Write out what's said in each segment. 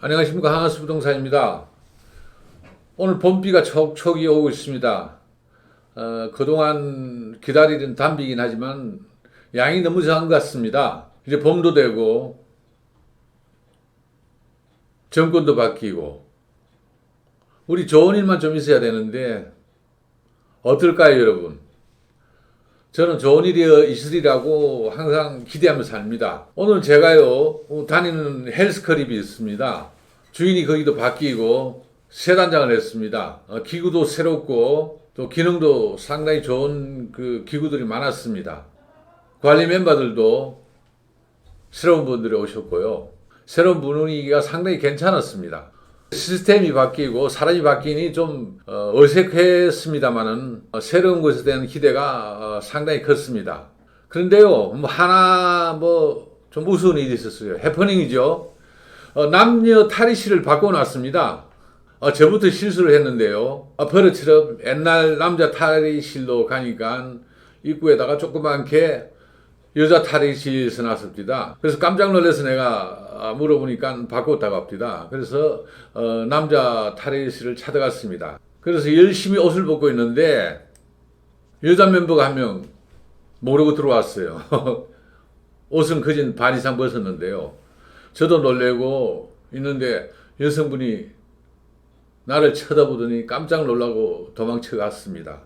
안녕하십니까. 한하스 부동산입니다. 오늘 봄비가 촉촉이 오고 있습니다. 그동안 기다리던 단비긴 하지만 양이 너무 적은 것 같습니다. 이제 봄도 되고 정권도 바뀌고 우리 좋은 일만 좀 있어야 되는데 어떨까요, 여러분? 저는 좋은 일이 있으리라고 항상 기대하면서 삽니다. 오늘 제가요 다니는 헬스클럽이 있습니다. 주인이 거기도 바뀌고 새 단장을 했습니다. 기구도 새롭고 또 기능도 상당히 좋은 그 기구들이 많았습니다. 관리 멤버들도 새로운 분들이 오셨고요. 새로운 분위기가 상당히 괜찮았습니다. 시스템이 바뀌고 사람이 바뀌니 좀 어색했습니다만은 새로운 것에 대한 기대가 상당히 컸습니다. 그런데요, 하나 좀 우스운 일이 있었어요. 해퍼닝이죠. 남녀 탈의실을 바꿔놨습니다. 저부터 실수를 했는데요. 버릇처럼 옛날 남자 탈의실로 가니까 입구에다가 조그맣게 여자 탈의실 써놨습니다. 그래서 깜짝 놀라서 내가 물어보니까 바꿨다고 합니다. 그래서 남자 탈의실을 찾아갔습니다. 그래서 열심히 옷을 벗고 있는데 여자 멤버가 한 명 모르고 들어왔어요. 옷은 거진 반 이상 벗었는데요. 저도 놀래고 있는데 여성분이 나를 쳐다보더니 깜짝 놀라고 도망쳐 갔습니다.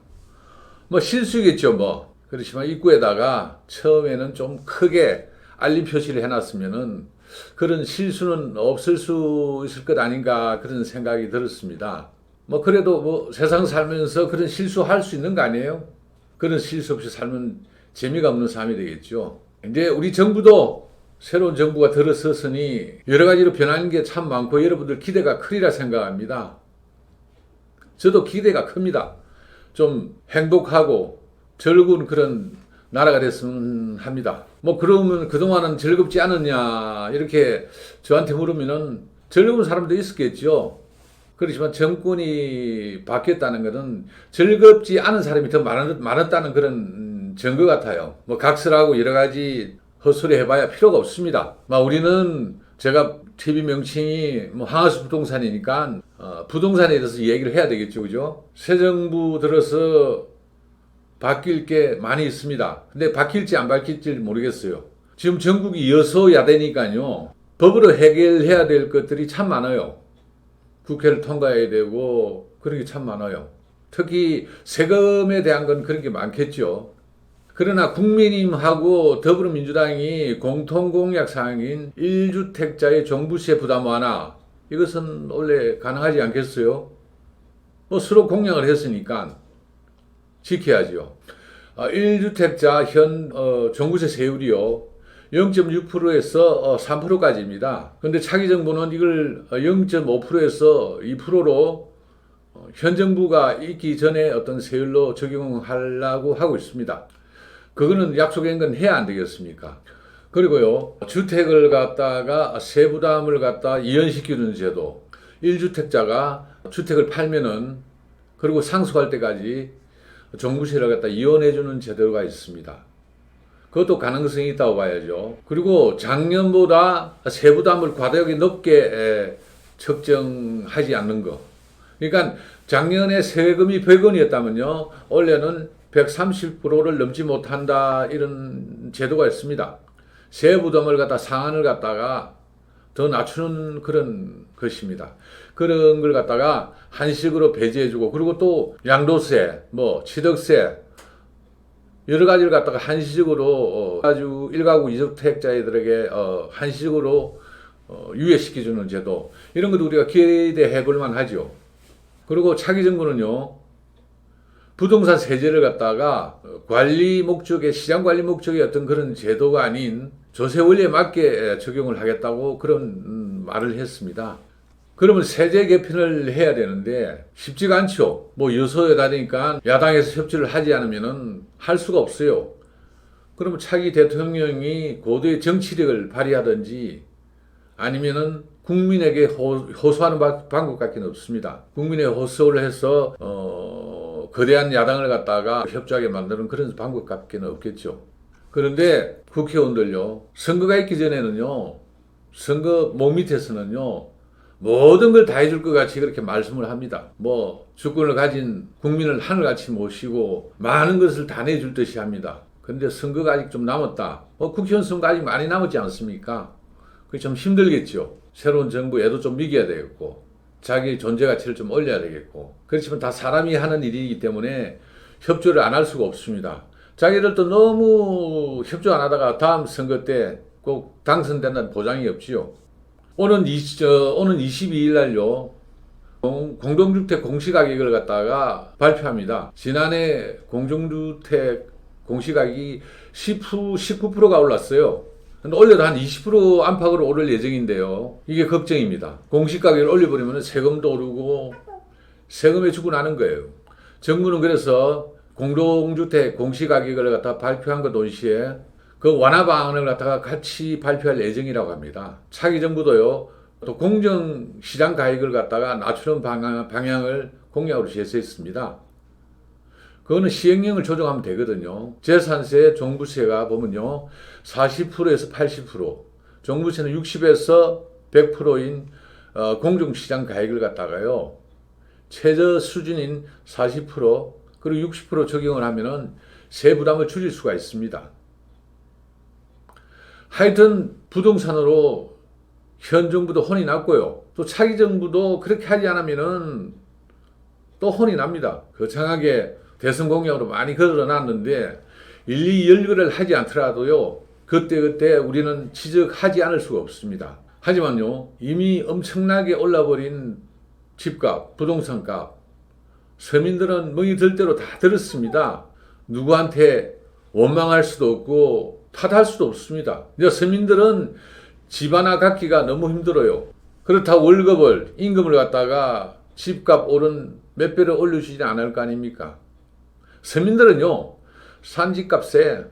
실수겠죠. 그렇지만 입구에다가 처음에는 좀 크게 알림 표시를 해놨으면은 그런 실수는 없을 수 있을 것 아닌가 그런 생각이 들었습니다. 그래도 세상 살면서 그런 실수할 수 있는 거 아니에요? 그런 실수 없이 살면 재미가 없는 삶이 되겠죠. 이제 우리 정부도 새로운 정부가 들어섰으니 여러 가지로 변하는 게 참 많고 여러분들 기대가 크리라 생각합니다. 저도 기대가 큽니다. 좀 행복하고 즐거운 그런 나라가 됐으면 합니다. 그러면 그동안은 즐겁지 않았냐 이렇게 저한테 물으면은 즐거운 사람도 있었겠죠. 그렇지만 정권이 바뀌었다는 것은 즐겁지 않은 사람이 더 많았다는 그런 증거 같아요. 각설하고 여러 가지 헛소리 해봐야 필요가 없습니다. 우리는 제가 TV 명칭이 한하스 부동산이니까 부동산에 대해서 얘기를 해야 되겠죠, 그죠? 새 정부 들어서 바뀔 게 많이 있습니다. 근데 바뀔지 안 바뀔지 모르겠어요. 지금 전국이 여소야대니까요. 법으로 해결해야 될 것들이 참 많아요. 국회를 통과해야 되고 그런 게 참 많아요. 특히 세금에 대한 건 그런 게 많겠죠. 그러나 국민의힘하고 더불어민주당이 공통공약 사항인 1주택자의 종부세 부담 완화 이것은 원래 가능하지 않겠어요? 서로 공약을 했으니까 지켜야죠. 1주택자 현 종부세 세율이요 0.6%에서 3%까지입니다. 그런데 차기 정부는 이걸 0.5%에서 2%로 현 정부가 있기 전에 어떤 세율로 적용하려고 하고 있습니다. 그거는 약속한 건 해야 안 되겠습니까? 그리고요, 주택을 갖다가 세부담을 갖다 이연시키는 제도. 1주택자가 주택을 팔면은, 그리고 상속할 때까지 종부세를 갖다 이연해주는 제도가 있습니다. 그것도 가능성이 있다고 봐야죠. 그리고 작년보다 세부담을 과다하게 높게 책정하지 않는 거. 그러니까 작년에 세금이 100원이었다면요, 올해는 130%를 넘지 못한다 이런 제도가 있습니다. 세부담을 갖다 상한을 갖다가 더 낮추는 그런 것입니다. 그런 걸 갖다가 한식으로 배제해주고 그리고 또 양도세, 취득세 여러 가지를 갖다가 한식으로 아주 1가구 2주택자들에게 한식으로 유예시켜주는 제도 이런 것도 우리가 기대해 볼 만하죠. 그리고 차기 정부는요. 부동산 세제를 갖다가 관리 목적의 시장 관리 목적의 어떤 그런 제도가 아닌 조세 원리에 맞게 적용을 하겠다고 그런 말을 했습니다. 그러면 세제 개편을 해야 되는데 쉽지가 않죠. 여소야다니까 야당에서 협조를 하지 않으면은 할 수가 없어요. 그러면 차기 대통령이 고도의 정치력을 발휘하든지 아니면은 국민에게 호소하는 방법밖에 없습니다. 국민에 호소를 해서 거대한 야당을 갖다가 협조하게 만드는 그런 방법밖에 없겠죠. 그런데 국회의원들요, 선거가 있기 전에는요, 선거 목 밑에서는요, 모든 걸 다 해줄 것 같이 그렇게 말씀을 합니다. 뭐 주권을 가진 국민을 하늘같이 모시고 많은 것을 다 내줄 듯이 합니다. 그런데 선거가 아직 좀 남았다. 국회의원 선거 아직 많이 남았지 않습니까? 그게 좀 힘들겠죠. 새로운 정부에도 좀 이겨야 되겠고 자기 존재 가치를 좀 올려야 되겠고 그렇지만 다 사람이 하는 일이기 때문에 협조를 안 할 수가 없습니다. 자기들도 너무 협조 안 하다가 다음 선거 때 꼭 당선된다는 보장이 없지요. 오는 22일 날요. 공동주택 공시가격을 갖다가 발표합니다. 지난해 공동주택 공시가격이 19%가 올랐어요. 근데 올려도 한 20% 안팎으로 오를 예정인데요. 이게 걱정입니다. 공시가격을 올려버리면 세금도 오르고 세금에 죽어나는 거예요. 정부는 그래서 공동주택 공시가격을 갖다가 발표한 것 동시에 그 완화 방안을 갖다가 같이 발표할 예정이라고 합니다. 차기 정부도요, 또 공정시장 가격을 갖다가 낮추는 방향을 공약으로 제시했습니다. 그거는 시행령을 조정하면 되거든요. 재산세, 종부세가 보면요, 40%에서 80%, 종부세는 60에서 100%인 공정시장 가격을 갖다가요, 최저 수준인 40% 그리고 60% 적용을 하면은 세 부담을 줄일 수가 있습니다. 하여튼 부동산으로 현 정부도 혼이 났고요. 또 차기 정부도 그렇게 하지 않으면은 또 혼이 납니다. 거창하게 대선 공약으로 많이 걸어놨는데 일일이 열거를 하지 않더라도요. 그때그때 우리는 지적하지 않을 수가 없습니다. 하지만요. 이미 엄청나게 올라버린 집값, 부동산값 서민들은 멍이 들 대로 다 들었습니다. 누구한테 원망할 수도 없고 탓할 수도 없습니다. 이제 서민들은 집 하나 갖기가 너무 힘들어요. 그렇다고 월급을, 임금을 갖다가 집값 오른 몇 배를 올려주지 않을 거 아닙니까? 서민들은요, 산 집값에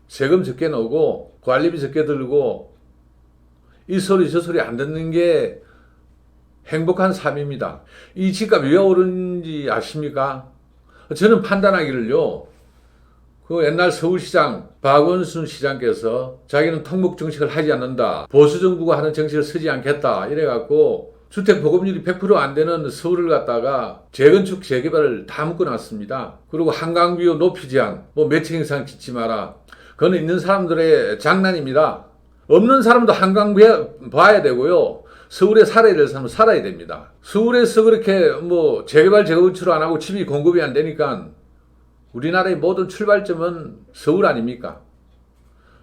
세금 적게 넣고 관리비 적게 들고 이 소리 저 소리 안 듣는 게 행복한 삶입니다. 이 집값이 왜 오르는지 아십니까? 저는 판단하기를요, 그 옛날 서울시장 박원순 시장께서 자기는 통목 정책을 하지 않는다. 보수 정부가 하는 정책을 쓰지 않겠다. 이래갖고 주택 보급률이 100% 안 되는 서울을 갖다가 재건축 재개발을 다 묶어놨습니다. 그리고 한강뷰 높이 제한, 뭐 매칭 이상 짓지 마라. 그건 있는 사람들의 장난입니다. 없는 사람도 한강 봐야 되고요. 서울에 살아야 될 사람은 살아야 됩니다. 서울에서 그렇게 뭐 재개발 재건축을 안 하고 집이 공급이 안 되니까 우리나라의 모든 출발점은 서울 아닙니까?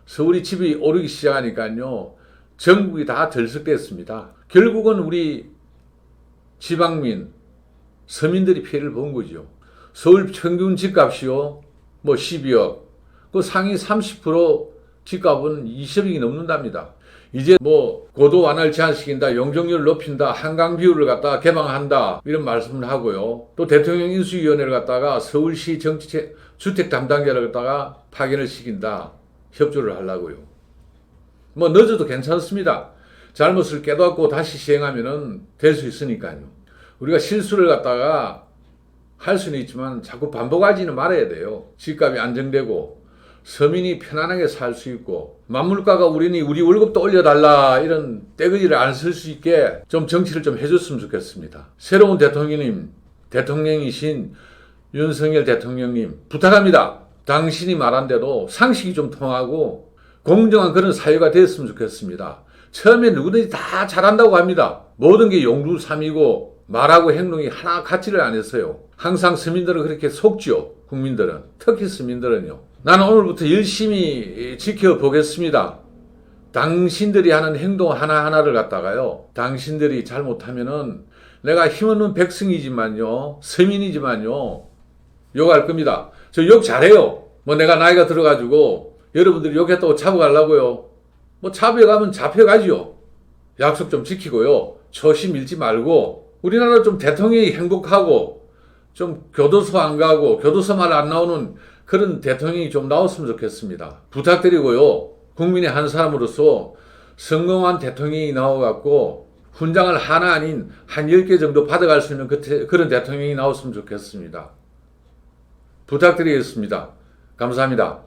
서울이 집이 오르기 시작하니까요. 전국이 다 들썩됐습니다. 결국은 우리 지방민, 서민들이 피해를 본 거죠. 서울 평균 집값이요. 뭐 12억. 그 상위 30% 집값은 20억이 넘는답니다. 이제 뭐 고도 완화를 제한시킨다, 용적률을 높인다, 한강 뷰를 갖다가 개방한다 이런 말씀을 하고요. 또 대통령 인수위원회를 갖다가 서울시 주택 담당자를 갖다가 파견을 시킨다, 협조를 하려고요. 뭐 늦어도 괜찮습니다. 잘못을 깨닫고 다시 시행하면은 될 수 있으니까요. 우리가 실수를 갖다가 할 수는 있지만 자꾸 반복하지는 말아야 돼요. 집값이 안정되고 서민이 편안하게 살 수 있고 만물가가 우리 월급도 올려달라 이런 떼거지를 안 쓸 수 있게 좀 정치를 좀 해줬으면 좋겠습니다. 새로운 대통령이신 윤석열 대통령님 부탁합니다. 당신이 말한 대로 상식이 좀 통하고 공정한 그런 사회가 됐으면 좋겠습니다. 처음에 누구든지 다 잘한다고 합니다. 모든 게 용두삼이고 말하고 행동이 하나 같지를 않았어요. 항상 서민들은 그렇게 속지요. 국민들은. 특히 서민들은요. 나는 오늘부터 열심히 지켜보겠습니다. 당신들이 하는 행동 하나하나를 갖다가요. 당신들이 잘못하면은 내가 힘없는 백성이지만요. 서민이지만요. 욕할 겁니다. 저 욕 잘해요. 뭐 내가 나이가 들어가지고 여러분들이 욕했다고 잡아가려고요. 뭐 잡혀가면 잡혀가지요. 약속 좀 지키고요. 초심 잃지 말고 우리나라 좀 대통령이 행복하고 좀 교도소 안 가고 교도소 말 안 나오는 그런 대통령이 좀 나왔으면 좋겠습니다. 부탁드리고요. 국민의 한 사람으로서 성공한 대통령이 나와갖고 훈장을 하나 아닌 한 10개 정도 받아갈 수 있는 그런 대통령이 나왔으면 좋겠습니다. 부탁드리겠습니다. 감사합니다.